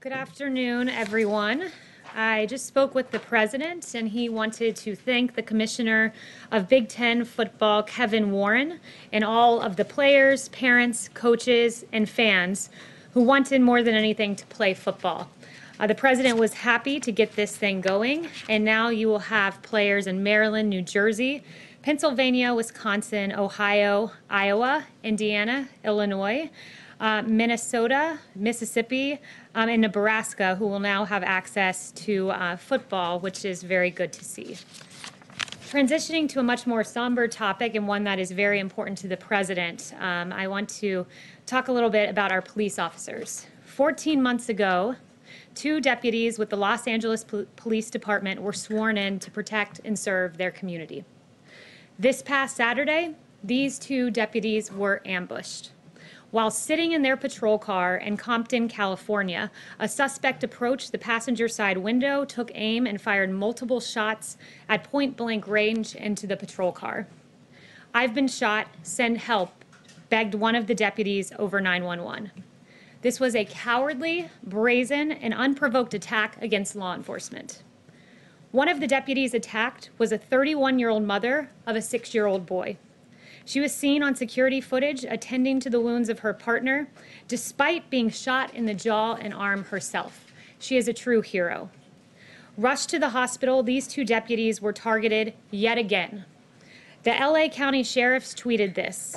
Good afternoon, everyone. I just spoke with the president, and he wanted to thank the commissioner of Big Ten football, Kevin Warren, and all of the players, parents, coaches, and fans who wanted more than anything to play football. The president was happy to get this thing going, and now you will have players in Maryland, New Jersey, Pennsylvania, Wisconsin, Ohio, Iowa, Indiana, Illinois, Minnesota, Mississippi, and Nebraska, who will now have access to football, which is very good to see. Transitioning to a much more somber topic, and one that is very important to the president, I want to talk a little bit about our police officers. 14 months ago, 2 deputies with the Los Angeles Police Department were sworn in to protect and serve their community. This past Saturday, these 2 deputies were ambushed. While sitting in their patrol car in Compton, California, a suspect approached the passenger side window, took aim, and fired multiple shots at point-blank range into the patrol car. "I've been shot, send help," begged one of the deputies over 911. This was a cowardly, brazen, and unprovoked attack against law enforcement. One of the deputies attacked was a 31-year-old mother of a 6-year-old boy. She was seen on security footage attending to the wounds of her partner, despite being shot in the jaw and arm herself. She is a true hero. Rushed to the hospital, these 2 deputies were targeted yet again. The LA County Sheriffs tweeted this: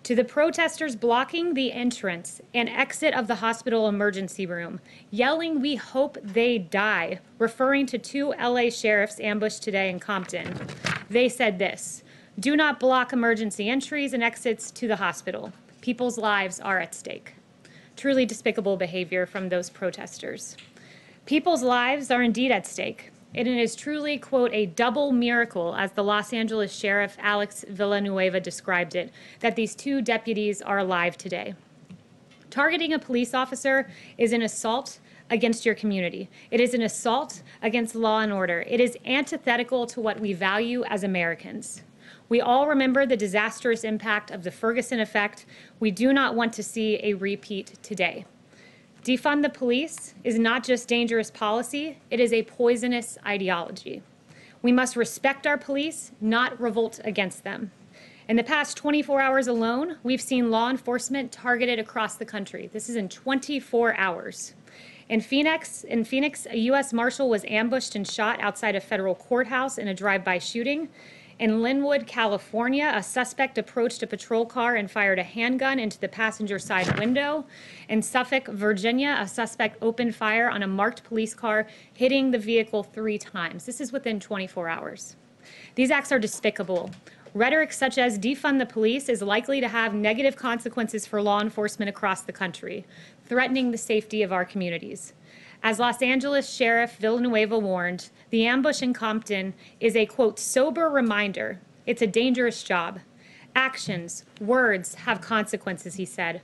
"To the protesters blocking the entrance and exit of the hospital emergency room, yelling 'We hope they die,' referring to 2 LA sheriffs ambushed today in Compton. They said this: 'Do not block emergency entries and exits to the hospital. People's lives are at stake.'" Truly despicable behavior from those protesters. People's lives are indeed at stake. And it is truly, quote, "a double miracle," as the Los Angeles Sheriff Alex Villanueva described it, that these 2 deputies are alive today. Targeting a police officer is an assault against your community. It is an assault against law and order. It is antithetical to what we value as Americans. We all remember the disastrous impact of the Ferguson effect. We do not want to see a repeat today. Defund the police is not just dangerous policy, it is a poisonous ideology. We must respect our police, not revolt against them. In the past 24 hours alone, we've seen law enforcement targeted across the country. This is in 24 hours. In Phoenix, a U.S. Marshal was ambushed and shot outside a federal courthouse in a drive-by shooting. In Linwood, California, a suspect approached a patrol car and fired a handgun into the passenger side window. In Suffolk, Virginia, a suspect opened fire on a marked police car, hitting the vehicle 3 times. This is within 24 hours. These acts are despicable. Rhetoric such as defund the police is likely to have negative consequences for law enforcement across the country, threatening the safety of our communities. As Los Angeles Sheriff Villanueva warned, the ambush in Compton is a, quote, "sober reminder. It's a dangerous job. Actions, words have consequences," he said.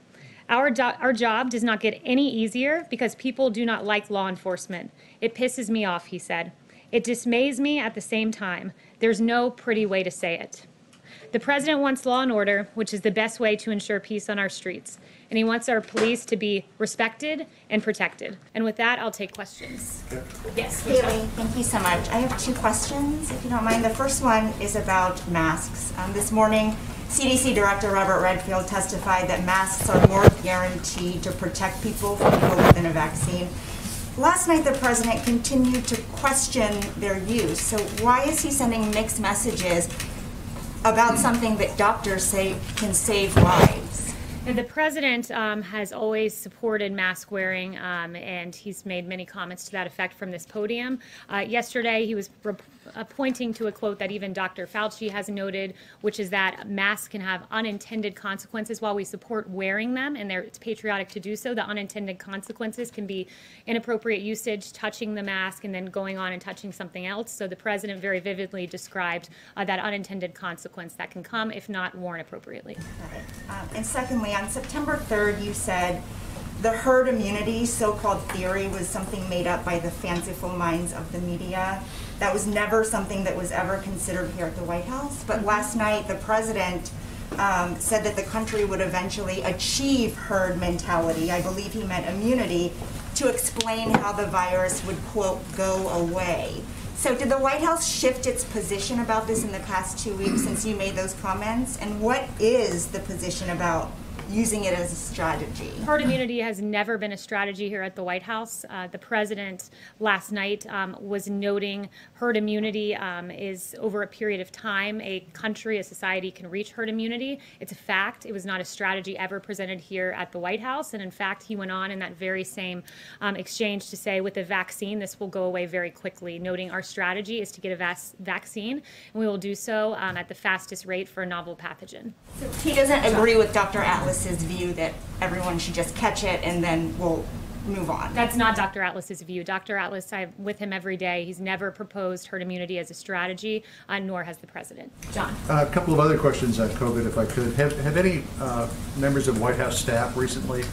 Our job does not get any easier because people do not like law enforcement. It pisses me off," he said. "It dismays me at the same time. There's no pretty way to say it." The president wants law and order, which is the best way to ensure peace on our streets. And he wants our police to be respected and protected. And with that, I'll take questions. Yes. Kayleigh, thank you so much. I have 2 questions, if you don't mind. The first one is about masks. This morning, CDC Director Robert Redfield testified that masks are more guaranteed to protect people from COVID than a vaccine. Last night, the president continued to question their use. So why is he sending mixed messages about something that doctors say can save lives? The president has always supported mask wearing, and he's made many comments to that effect from this podium. Yesterday, he was pointing to a quote that even Dr. Fauci has noted, which is that masks can have unintended consequences. While we support wearing them, and it's patriotic to do so, the unintended consequences can be inappropriate usage, touching the mask, and then going on and touching something else. So the president very vividly described that unintended consequence that can come if not worn appropriately. And secondly, on September 3rd, you said the herd immunity so-called theory was something made up by the fanciful minds of the media. That was never something that was ever considered here at the White House. But last night, the president said that the country would eventually achieve herd mentality. I believe he meant immunity. to explain how the virus would, quote, go away. So did the White House shift its position about this in the past 2 weeks since you made those comments? And what is the position about using it as a strategy? Herd immunity has never been a strategy here at the White House. The president last night was noting herd immunity is over a period of time a country, a society can reach herd immunity. It's a fact. It was not a strategy ever presented here at the White House. And in fact, he went on in that very same exchange to say with the vaccine, this will go away very quickly, noting our strategy is to get a vaccine, and we will do so at the fastest rate for a novel pathogen. So he doesn't agree with Dr. Atlas's view that everyone should just catch it and then we'll move on. That's not Dr. Atlas's view. Dr. Atlas, I'm with him every day. He's never proposed herd immunity as a strategy, nor has the president. John. A couple of other questions on COVID, if I could. Have any members of White House staff recently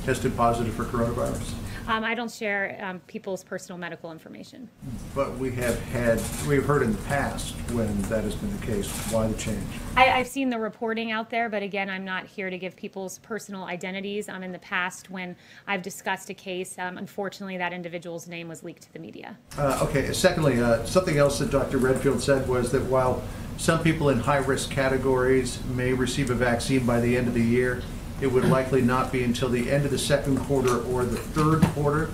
tested positive for coronavirus? I don't share people's personal medical information. But we've heard in the past when that has been the case. Why the change? I've seen the reporting out there, but again, I'm not here to give people's personal identities. In the past, when I've discussed a case, unfortunately, that individual's name was leaked to the media. Okay. Secondly, something else that Dr. Redfield said was that while some people in high-risk categories may receive a vaccine by the end of the year, it would likely not be until the end of the second quarter or the third quarter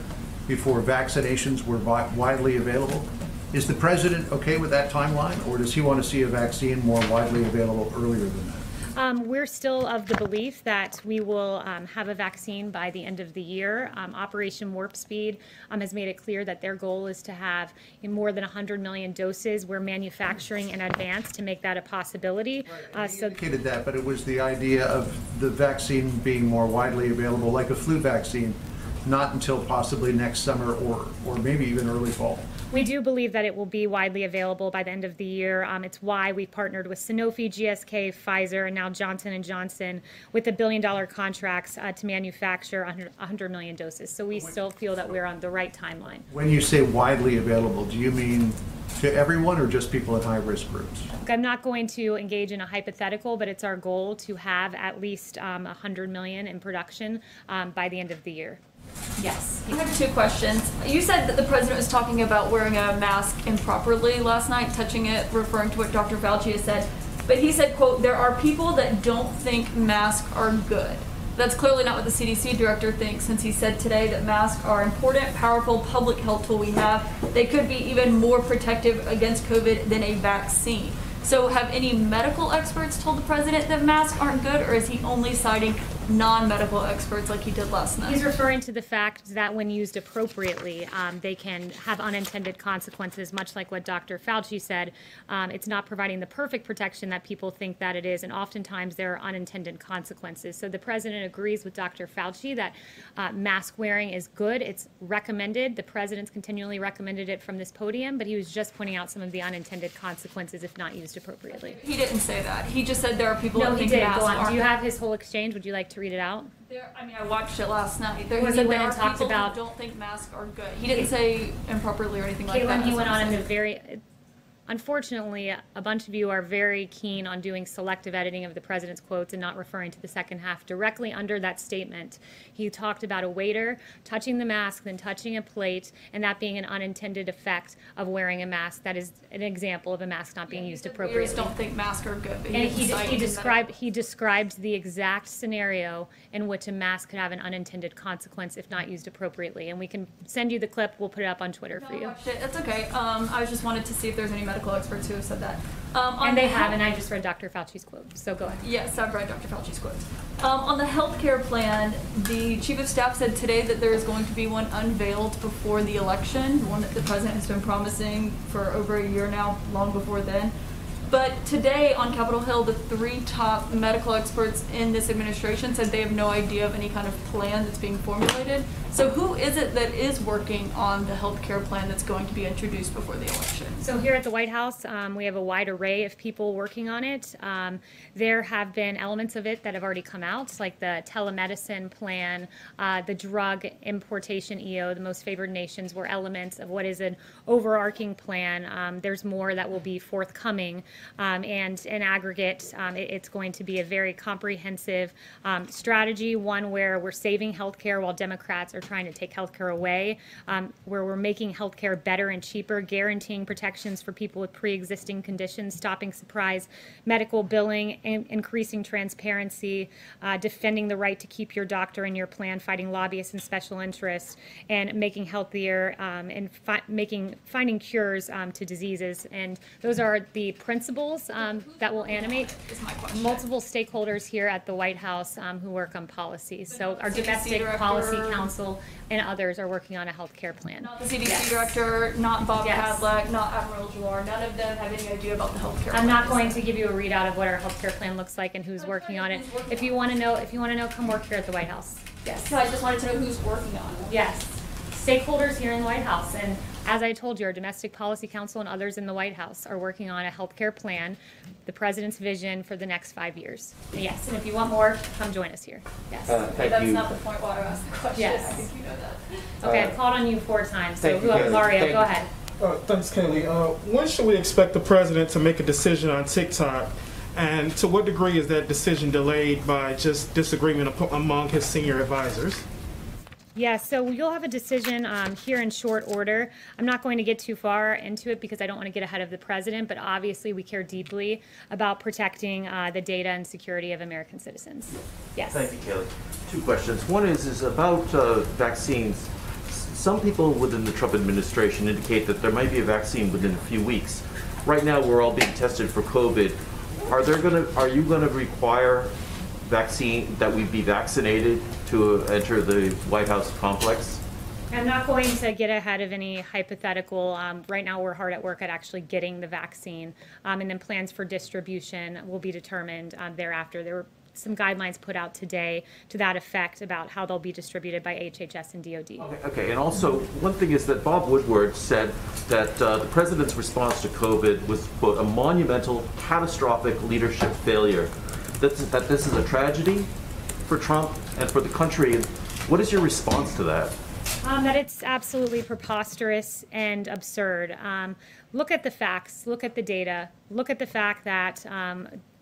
before vaccinations were widely available. Is the president okay with that timeline, or does he want to see a vaccine more widely available earlier than that? We're still of the belief that we will have a vaccine by the end of the year. Operation Warp Speed has made it clear that their goal is to have more than 100 million doses. We're manufacturing in advance to make that a possibility. Right. You indicated that, but it was the idea of the vaccine being more widely available, like a flu vaccine, not until possibly next summer or maybe even early fall. We do believe that it will be widely available by the end of the year. It's why we partnered with Sanofi, GSK, Pfizer, and now Johnson & Johnson with $1 billion contracts to manufacture 100 million doses. So we still feel that we're on the right timeline. When you say widely available, do you mean to everyone or just people in high-risk groups? I'm not going to engage in a hypothetical, but it's our goal to have at least 100 million in production by the end of the year. Yes. I have two questions. You said that the president was talking about wearing a mask improperly last night, touching it, referring to what Dr. Fauci has said. But he said, quote, there are people that don't think masks are good. That's clearly not what the CDC director thinks, since he said today that masks are important, powerful public health tool we have. They could be even more protective against COVID than a vaccine. So have any medical experts told the president that masks aren't good, or is he only citing non-medical experts like he did last night? He's referring to the fact that when used appropriately, they can have unintended consequences, much like what Dr. Fauci said. It's not providing the perfect protection that people think that it is, and oftentimes there are unintended consequences. So the president agrees with Dr. Fauci that mask wearing is good. It's recommended. The president's continually recommended it from this podium, but he was just pointing out some of the unintended consequences if not used appropriately. He didn't say that. He just said there are people No, that he think did. masks Go on. aren't. Do you have his whole exchange? Would you like to read it out? I watched it last night. He He said went there and are talked people about- who don't think masks are good. He didn't say improperly or anything like Kayleigh, that. he That's went what on I'm in the saying. very, unfortunately, a bunch of you are very keen on doing selective editing of the president's quotes and not referring to the second half. Directly under that statement, he talked about a waiter touching the mask, then touching a plate, and that being an unintended effect of wearing a mask. That is an example of a mask not being used Waiters appropriately. don't think masks are good, but And didn't cite the he described the exact scenario in which a mask could have an unintended consequence if not used appropriately. And we can send you the clip. We'll put it up on Twitter for No, I you. watched it. It's okay. I just wanted to see if there's any medical experts who have said that. And they have, and I just read Dr. Fauci's quote. So go ahead. Yes, I've read Dr. Fauci's quotes. On the healthcare plan, the chief of staff said today that there is going to be one unveiled before the election, one that the president has been promising for over a year now, long before then. But today on Capitol Hill, the three top medical experts in this administration said they have no idea of any kind of plan that's being formulated. So who is it that is working on the health care plan that's going to be introduced before the election? So here at the White House, we have a wide array of people working on it. There have been elements of it that have already come out, like the telemedicine plan, the drug importation EO, the most favored nations were elements of what is an overarching plan. There's more that will be forthcoming. and in aggregate, it's going to be a very comprehensive strategy, one where we're saving healthcare while Democrats are trying to take healthcare away, where we're making healthcare better and cheaper, guaranteeing protections for people with pre-existing conditions, stopping surprise medical billing, increasing transparency, defending the right to keep your doctor in your plan, fighting lobbyists and special interests, and making healthier and finding cures to diseases. And those are the principles that will animate multiple stakeholders here at the White House who work on policy. So our Domestic Policy Council and others are working on a healthcare plan. Not the CDC director, not Bob Cadleck, not Admiral Jouar. None of them have any idea about the healthcare plan. I'm not going to give you a readout of what our healthcare plan looks like and who's working on it. If you want to know, come work here at the White House. Yes. So I just wanted to know who's working on it. Yes. Stakeholders here in the White House, and as I told you, our Domestic Policy Council and others in the White House are working on a healthcare plan, the president's vision for the next 5 years. Yes, and if you want more, come join us here. Yes. That's not the point why I asked the question. Yes. I think you know that. Okay, I've called on you 4 times, so Thank you, Mario, go ahead. Thanks, Kayleigh. When should we expect the president to make a decision on TikTok? And to what degree is that decision delayed by just disagreement among his senior advisors? Yeah, so you'll have a decision here in short order. I'm not going to get too far into it because I don't want to get ahead of the president, but obviously we care deeply about protecting the data and security of American citizens. Yes. Thank you, Kayleigh. 2 questions. One is about vaccines. Some people within the Trump administration indicate that there might be a vaccine within a few weeks. Right now, we're all being tested for COVID. Are you going to require vaccine that we be vaccinated to enter the White House complex? I'm not going to get ahead of any hypothetical. Right now, we're hard at work at actually getting the vaccine, and then plans for distribution will be determined thereafter. There were some guidelines put out today to that effect about how they'll be distributed by HHS and DoD. Okay, and also one thing is that Bob Woodward said that the president's response to COVID was, quote, a monumental, catastrophic leadership failure. That this is a tragedy for Trump and for the country. What is your response to that? That it's absolutely preposterous and absurd. Look at the facts, look at the data, look at the fact that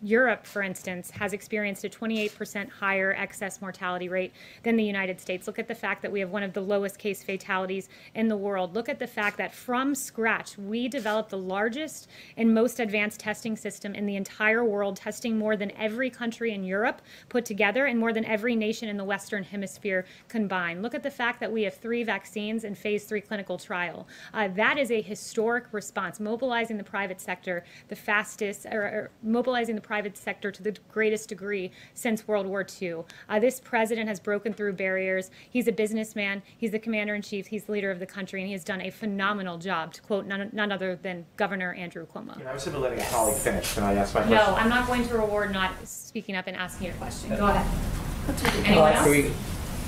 Europe, for instance, has experienced a 28% higher excess mortality rate than the United States. Look at the fact that we have one of the lowest case fatalities in the world. Look at the fact that from scratch, we developed the largest and most advanced testing system in the entire world, testing more than every country in Europe put together and more than every nation in the Western Hemisphere combined. Look at the fact that we have 3 vaccines in phase 3 clinical trial. That is a historic response, mobilizing the private sector the fastest, or mobilizing the private sector to the greatest degree since World War II. This president has broken through barriers. He's a businessman. He's the commander-in-chief. He's the leader of the country, and he has done a phenomenal job, to quote none other than Governor Andrew Cuomo. I was simply letting a colleague finish. Can I ask my question? No, I'm not going to reward not speaking up and asking you a question. Go ahead. Anyone else?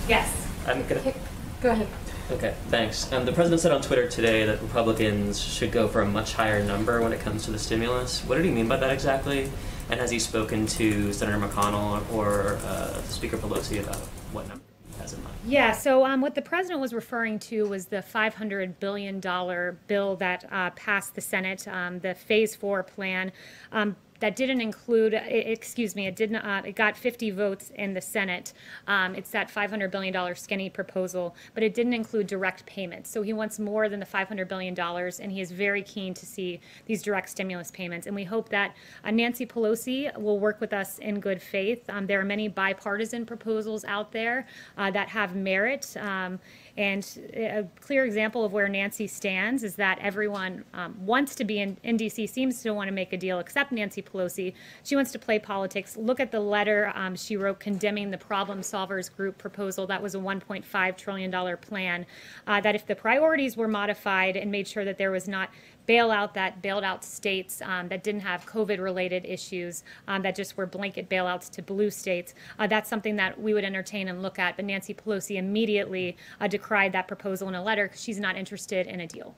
Yes. I'm gonna. Go ahead. Okay, thanks. The president said on Twitter today that Republicans should go for a much higher number when it comes to the stimulus. What did he mean by that exactly? And has he spoken to Senator McConnell or Speaker Pelosi about what number he has in mind? Yeah, so what the president was referring to was the $500 billion bill that passed the Senate, the Phase 4 plan. That didn't include, it got 50 votes in the Senate. It's that $500 billion skinny proposal, but it didn't include direct payments. So he wants more than the $500 billion, and he is very keen to see these direct stimulus payments. And we hope that Nancy Pelosi will work with us in good faith. There are many bipartisan proposals out there that have merit. And a clear example of where Nancy stands is that everyone wants to be in D.C., seems to want to make a deal, except Nancy Pelosi. She wants to play politics. Look at the letter she wrote condemning the Problem Solvers Group proposal. That was a $1.5 trillion plan that if the priorities were modified and made sure that there was not bailout that bailed out states that didn't have COVID-related issues, that just were blanket bailouts to blue states. That's something that we would entertain and look at. But Nancy Pelosi immediately decried that proposal in a letter because she's not interested in a deal.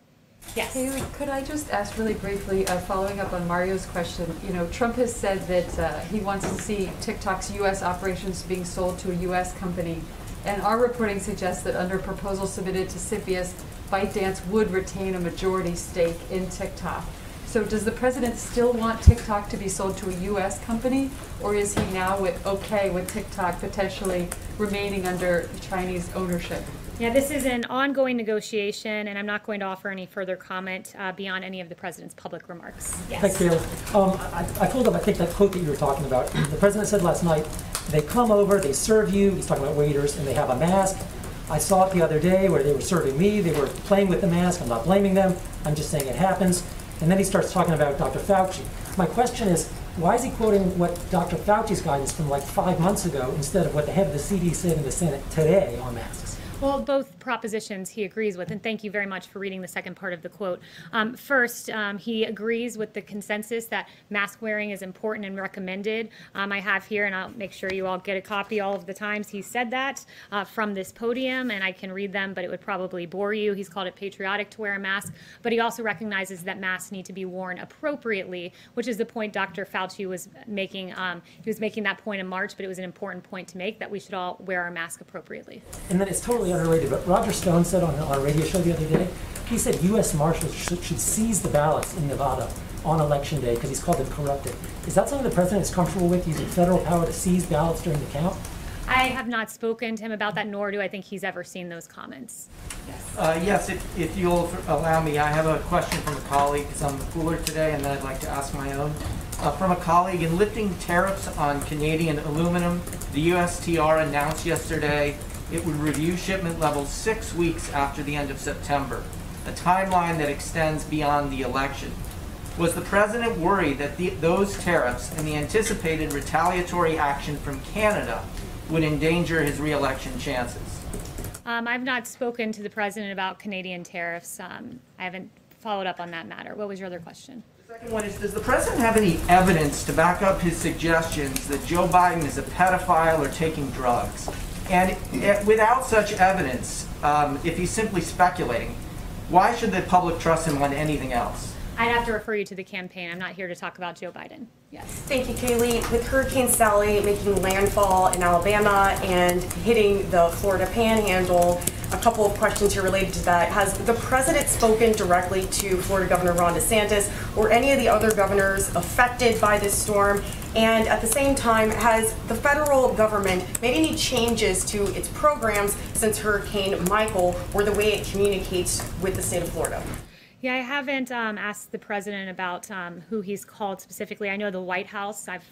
Yes. Kayleigh, could I just ask really briefly, following up on Mario's question, Trump has said that he wants to see TikTok's U.S. operations being sold to a U.S. company. And our reporting suggests that under proposals submitted to CFIUS, ByteDance would retain a majority stake in TikTok. So does the president still want TikTok to be sold to a U.S. company, or is he now okay with TikTok potentially remaining under Chinese ownership? Yeah, this is an ongoing negotiation, and I'm not going to offer any further comment beyond any of the president's public remarks. Yes. Thanks, Kayleigh. I pulled up, I think, that quote that you were talking about. The president said last night, they come over, they serve you, he's talking about waiters, and they have a mask. I saw it the other day where they were serving me, they were playing with the mask, I'm not blaming them, I'm just saying it happens. And then he starts talking about Dr. Fauci. My question is, why is he quoting what Dr. Fauci's guidance from like 5 months ago instead of what the head of the CDC said in the Senate today on masks? Well, both propositions he agrees with, and thank you very much for reading the second part of the quote. First, he agrees with the consensus that mask wearing is important and recommended. I have here, and I'll make sure you all get a copy all of the times he said that from this podium, and I can read them, but it would probably bore you. He's called it patriotic to wear a mask, but he also recognizes that masks need to be worn appropriately, which is the point Dr. Fauci was making. He was making that point in March, but it was an important point to make, that we should all wear our mask appropriately. And then it's totally unrelated, but Roger Stone said on a radio show the other day, he said U.S. Marshals should seize the ballots in Nevada on Election Day because he's called them corrupted. Is that something the president is comfortable with, using federal power to seize ballots during the count? I have not spoken to him about that, nor do I think he's ever seen those comments. Yes, if you'll allow me, I have a question from a colleague because I'm the cooler today, and then I'd like to ask my own. From a colleague, in lifting tariffs on Canadian aluminum, the USTR announced yesterday it would review shipment levels 6 weeks after the end of September, a timeline that extends beyond the election. Was the president worried that those tariffs and the anticipated retaliatory action from Canada would endanger his re-election chances? I've not spoken to the president about Canadian tariffs. I haven't followed up on that matter. What was your other question? The second one is, does the president have any evidence to back up his suggestions that Joe Biden is a pedophile or taking drugs? And without such evidence, if he's simply speculating, why should the public trust him on anything else? I'd have to refer you to the campaign. I'm not here to talk about Joe Biden. Yes. Thank you, Kayleigh. With Hurricane Sally making landfall in Alabama and hitting the Florida Panhandle, a couple of questions here related to that. Has the president spoken directly to Florida Governor Ron DeSantis or any of the other governors affected by this storm? And at the same time, has the federal government made any changes to its programs since Hurricane Michael or the way it communicates with the state of Florida? Yeah, I haven't asked the president about who he's called specifically. I know the White House. I've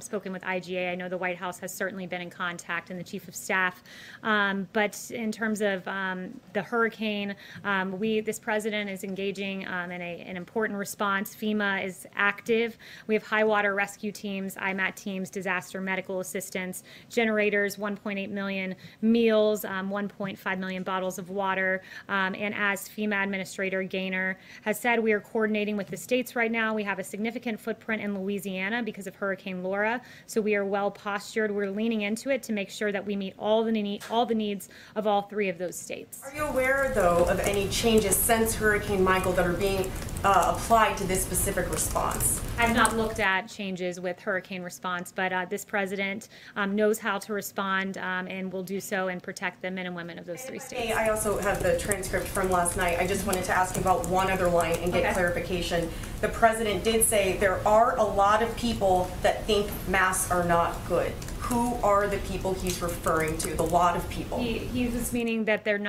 spoken with IGA. I know the White House has certainly been in contact, and the chief of staff. But in terms of the hurricane, this president is engaging in an important response. FEMA is active. We have high water rescue teams, IMAT teams, disaster medical assistance, generators, 1.8 million meals, 1.5 million bottles of water. And as FEMA Administrator Gaynor has said, we are coordinating with the states right now. We have a significant footprint in Louisiana because of Hurricane Laura, so we are well postured. We're leaning into it to make sure that we meet all the needs of all three of those states. Are you aware, though, of any changes since Hurricane Michael that are being applied to this specific response? I've not looked at changes with hurricane response, but this president knows how to respond and will do so and protect the men and women of those three states. I also have the transcript from last night. I just wanted to ask you about one other line and get clarification. The president did say there are a lot of people that think masks are not good. Who are the people he's referring to, the lot of people? He was meaning that there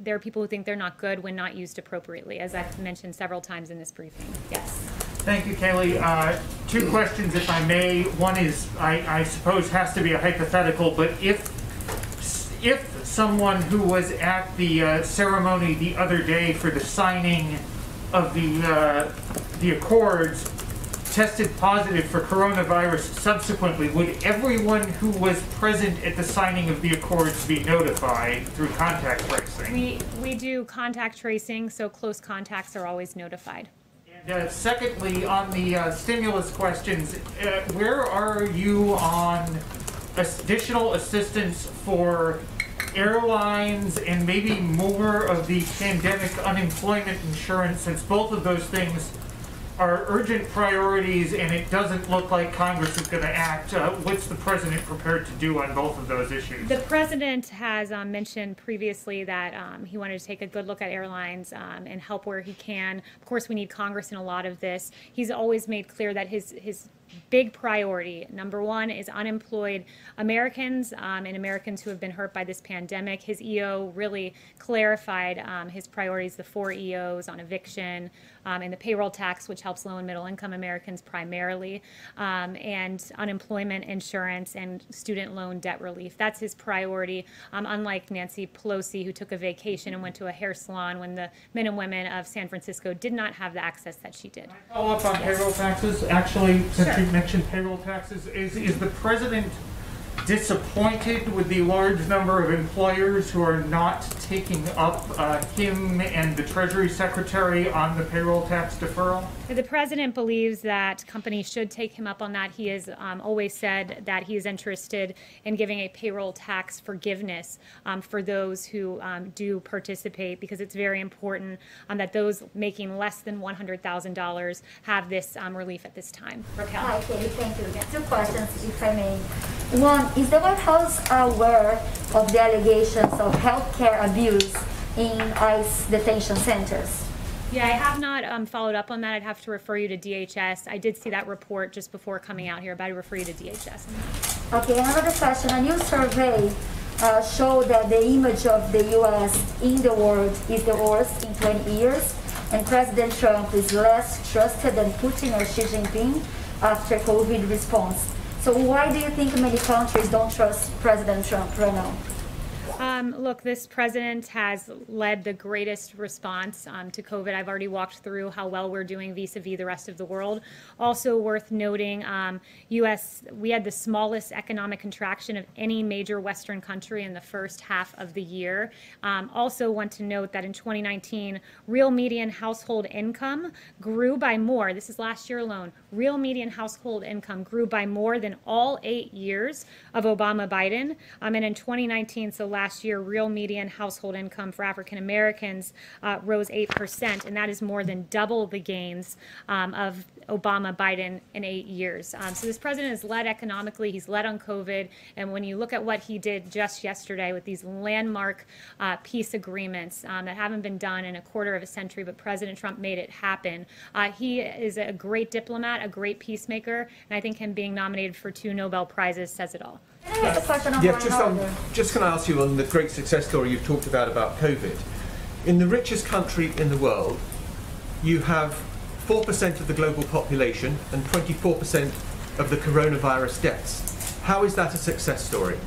are people who think they're not good when not used appropriately, as I've mentioned several times in this briefing. Yes. Thank you, Kayleigh. Two questions, if I may. One is, I suppose, has to be a hypothetical, but if someone who was at the ceremony the other day for the signing of the accords tested positive for coronavirus subsequently, would everyone who was present at the signing of the accords be notified through contact tracing? We do contact tracing, so close contacts are always notified. And secondly, on the stimulus questions, where are you on additional assistance for airlines and maybe more of the pandemic unemployment insurance, since both of those things are urgent priorities and it doesn't look like Congress is going to act, what's the president prepared to do on both of those issues? The president has mentioned previously that he wanted to take a good look at airlines and help where he can. Of course, we need Congress in a lot of this. He's always made clear that his big priority, number one, is unemployed Americans and Americans who have been hurt by this pandemic. His EO really clarified his priorities, the 4 EOs on eviction and the payroll tax, which helps low and middle income Americans primarily, and unemployment insurance and student loan debt relief. That's his priority, unlike Nancy Pelosi, who took a vacation and went to a hair salon when the men and women of San Francisco did not have the access that she did. Follow up on payroll taxes. Actually, since you mentioned payroll taxes, is the president disappointed with the large number of employers who are not taking up him and the Treasury Secretary on the payroll tax deferral? The president believes that companies should take him up on that. He has always said that he is interested in giving a payroll tax forgiveness for those who do participate, because it's very important that those making less than $100,000 have this relief at this time. Raquel. Hi, Kayleigh. Thank you. 2 questions, if I may. One, is the White House aware of the allegations of healthcare abuse in ICE detention centers? Yeah, I have not followed up on that. I'd have to refer you to DHS. I did see that report just before coming out here, but I'd refer you to DHS. Okay, another question. A new survey showed that the image of the U.S. in the world is the worst in 20 years, and President Trump is less trusted than Putin or Xi Jinping after COVID response. So why do you think many countries don't trust President Trump right now? Look, this president has led the greatest response to COVID. I've already walked through how well we're doing vis-a-vis the rest of the world. Also worth noting, we had the smallest economic contraction of any major Western country in the first half of the year. Also want to note that in 2019, real median household income grew by more. This is last year alone. Real median household income grew by more than all 8 years of Obama-Biden. And in 2019, so last year, real median household income for African Americans rose 8%, and that is more than double the gains of Obama-Biden in 8 years. So this president has led economically, he's led on COVID, and when you look at what he did just yesterday with these landmark peace agreements that haven't been done in a quarter of a century, but President Trump made it happen. He is a great diplomat, a great peacemaker, and I think him being nominated for 2 Nobel Prizes says it all. Just can I ask you on the great success story you've talked about COVID. In the richest country in the world, you have 4% of the global population and 24% of the coronavirus deaths. How is that a success story?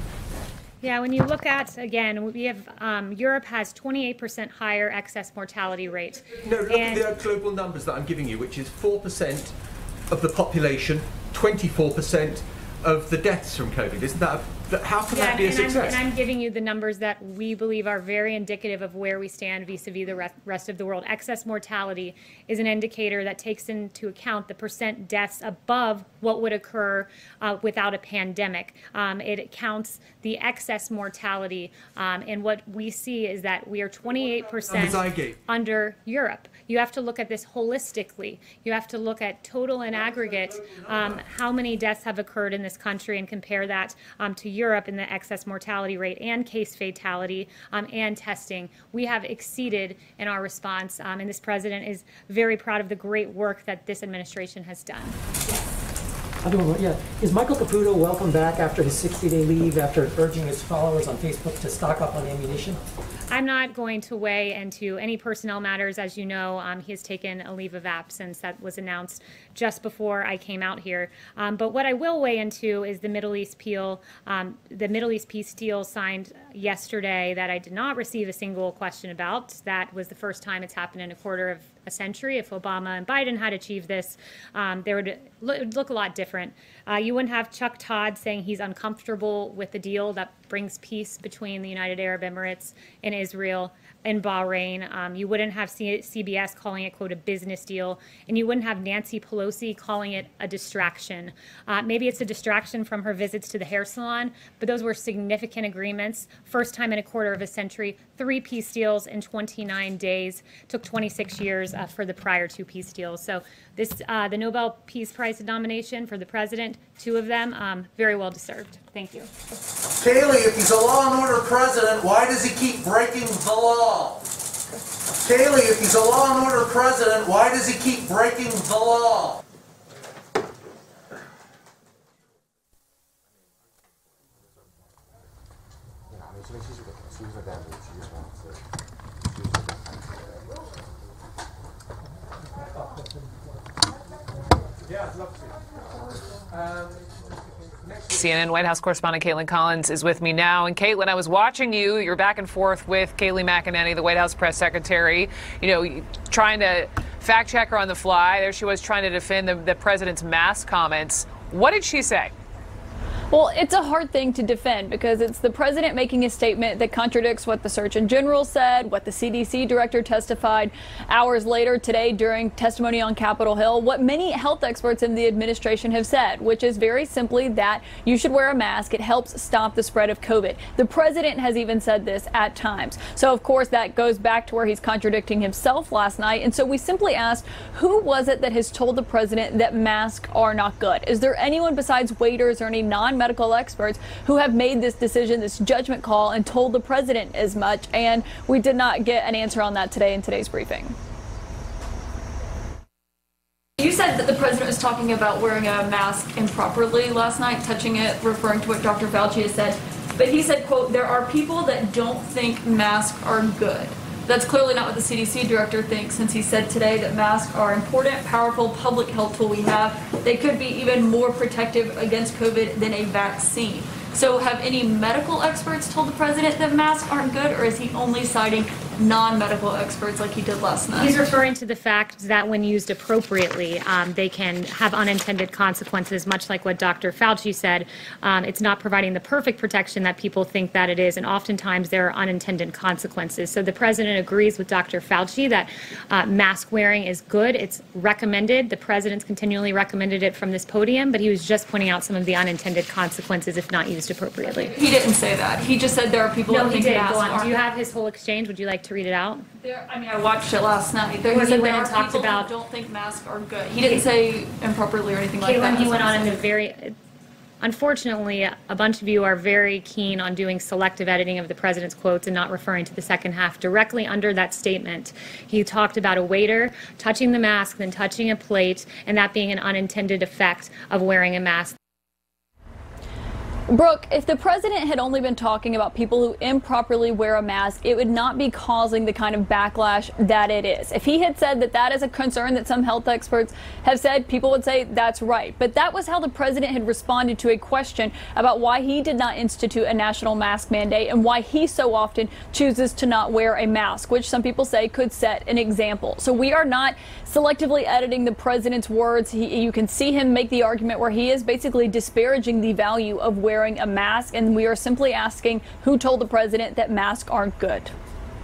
Yeah, when you look at, again, we have, Europe has 28% higher excess mortality rate. No, look at the global numbers that I'm giving you, which is 4% of the population, 24% of the deaths from COVID. Isn't that how can that be a success? And I'm giving you the numbers that we believe are very indicative of where we stand vis-a-vis the rest of the world. Excess mortality is an indicator that takes into account the percent deaths above what would occur without a pandemic. It counts the excess mortality, and what we see is that we are 28% under Europe. You have to look at this holistically. You have to look at total and aggregate how many deaths have occurred in this country and compare that to Europe in the excess mortality rate and case fatality and testing. We have exceeded in our response, and this president is very proud of the great work that this administration has done. Yeah. Is Michael Caputo welcome back after his 60-day leave after urging his followers on Facebook to stock up on ammunition? I'm not going to weigh into any personnel matters. As you know, he has taken a leave of absence that was announced just before I came out here. But what I will weigh into is the Middle East peace deal signed yesterday that I did not receive a single question about. That was the first time it's happened in a quarter of a century. If Obama and Biden had achieved this, it would look a lot different. You wouldn't have Chuck Todd saying he's uncomfortable with the deal that brings peace between the United Arab Emirates and Israel and Bahrain. You wouldn't have CBS calling it, quote, a business deal, and you wouldn't have Nancy Pelosi calling it a distraction. Maybe it's a distraction from her visits to the hair salon, but those were significant agreements. First time in a quarter of a century, 3 peace deals in 29 days. Took 26 years for the prior 2 peace deals. So this, the Nobel Peace Prize nomination for the president, 2 of them, very well deserved. Thank you. Kayleigh, if he's a law and order president, why does he keep breaking the law? Kayleigh, if he's a law and order president, why does he keep breaking the law? CNN White House correspondent Caitlin Collins is with me now. And Caitlin, I was watching you. You're back and forth with Kayleigh McEnany, the White House press secretary, trying to fact check her on the fly. There she was trying to defend the president's mask comments. What did she say? Well, it's a hard thing to defend because it's the president making a statement that contradicts what the Surgeon General said, what the CDC director testified hours later today during testimony on Capitol Hill, what many health experts in the administration have said, which is very simply that you should wear a mask. It helps stop the spread of COVID. The president has even said this at times. So, of course, that goes back to where he's contradicting himself last night. And so we simply asked, who was it that has told the president that masks are not good? Is there anyone besides waiters or any non-medical experts who have made this decision, this judgment call, and told the president as much? And we did not get an answer on that today in today's briefing. You said that the president was talking about wearing a mask improperly last night, touching it, referring to what Dr. Fauci has said. But he said, quote, there are people that don't think masks are good. That's clearly not what the CDC director thinks, since he said today that masks are important, powerful public health tool we have. They could be even more protective against COVID than a vaccine. So have any medical experts told the president that masks aren't good, or is he only citing non-medical experts like he did last night? He's referring to the fact that when used appropriately, they can have unintended consequences, much like what Dr. Fauci said. It's not providing the perfect protection that people think that it is, and oftentimes there are unintended consequences. So the president agrees with Dr. Fauci that mask wearing is good. It's recommended. The president's continually recommended it from this podium, but he was just pointing out some of the unintended consequences if not used appropriately. He didn't say that. He just said there are people that think masks aren't. Do you have his whole exchange? Would you like to read it out? I watched it last night. He said there are people who don't think masks are good. He didn't say improperly or anything like that. He went on in the very... Unfortunately, a bunch of you are very keen on doing selective editing of the president's quotes and not referring to the second half. Directly under that statement, he talked about a waiter touching the mask, then touching a plate, and that being an unintended effect of wearing a mask. Brooke, if the president had only been talking about people who improperly wear a mask, it would not be causing the kind of backlash that it is. If he had said that that is a concern that some health experts have said, people would say that's right. But that was how the president had responded to a question about why he did not institute a national mask mandate and why he so often chooses to not wear a mask, which some people say could set an example. So we are not selectively editing the president's words. You can see him make the argument where he is basically disparaging the value of wearing a mask, and we are simply asking who told the president that masks aren't good.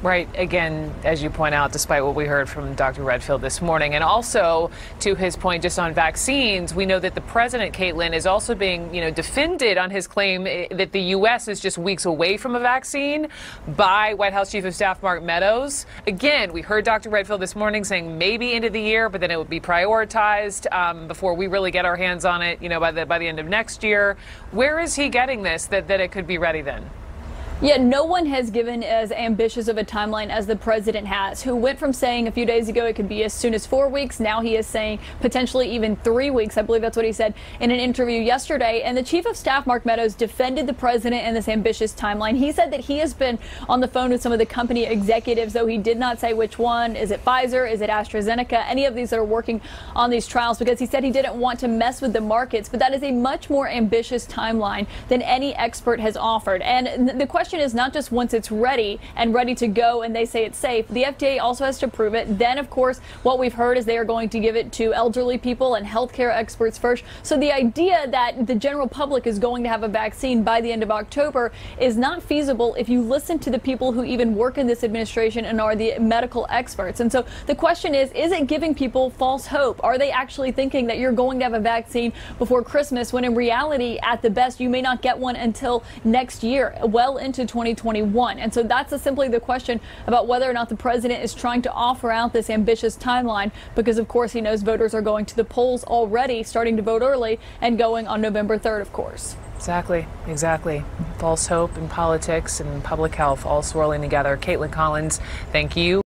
Right. Again, as you point out, despite what we heard from Dr. Redfield this morning, and also to his point just on vaccines, we know that the president, Caitlin, is also being, defended on his claim that the U.S. is just weeks away from a vaccine by White House Chief of Staff Mark Meadows. Again, we heard Dr. Redfield this morning saying maybe end of the year, but then it would be prioritized before we really get our hands on it, by the end of next year. Where is he getting this that it could be ready then? Yet no one has given as ambitious of a timeline as the president has, who went from saying a few days ago it could be as soon as 4 weeks. Now he is saying potentially even 3 weeks. I believe that's what he said in an interview yesterday. And the chief of staff, Mark Meadows, defended the president in this ambitious timeline. He said that he has been on the phone with some of the company executives, though he did not say which one. Is it Pfizer? Is it AstraZeneca? Any of these that are working on these trials, because he said he didn't want to mess with the markets. But that is a much more ambitious timeline than any expert has offered. And the question question is not just once it's ready and ready to go and they say it's safe, the FDA also has to approve it. Then, of course, what we've heard is they are going to give it to elderly people and healthcare experts first. So the idea that the general public is going to have a vaccine by the end of October is not feasible if you listen to the people who even work in this administration and are the medical experts. And so the question is it giving people false hope? Are they actually thinking that you're going to have a vaccine before Christmas, when in reality, at the best, you may not get one until next year, well into 2021? And so that's simply the question about whether or not the president is trying to offer out this ambitious timeline, because of course he knows voters are going to the polls already, starting to vote early and going on November 3rd, of course. Exactly. False hope in politics and public health all swirling together. Kaitlyn Collins, thank you.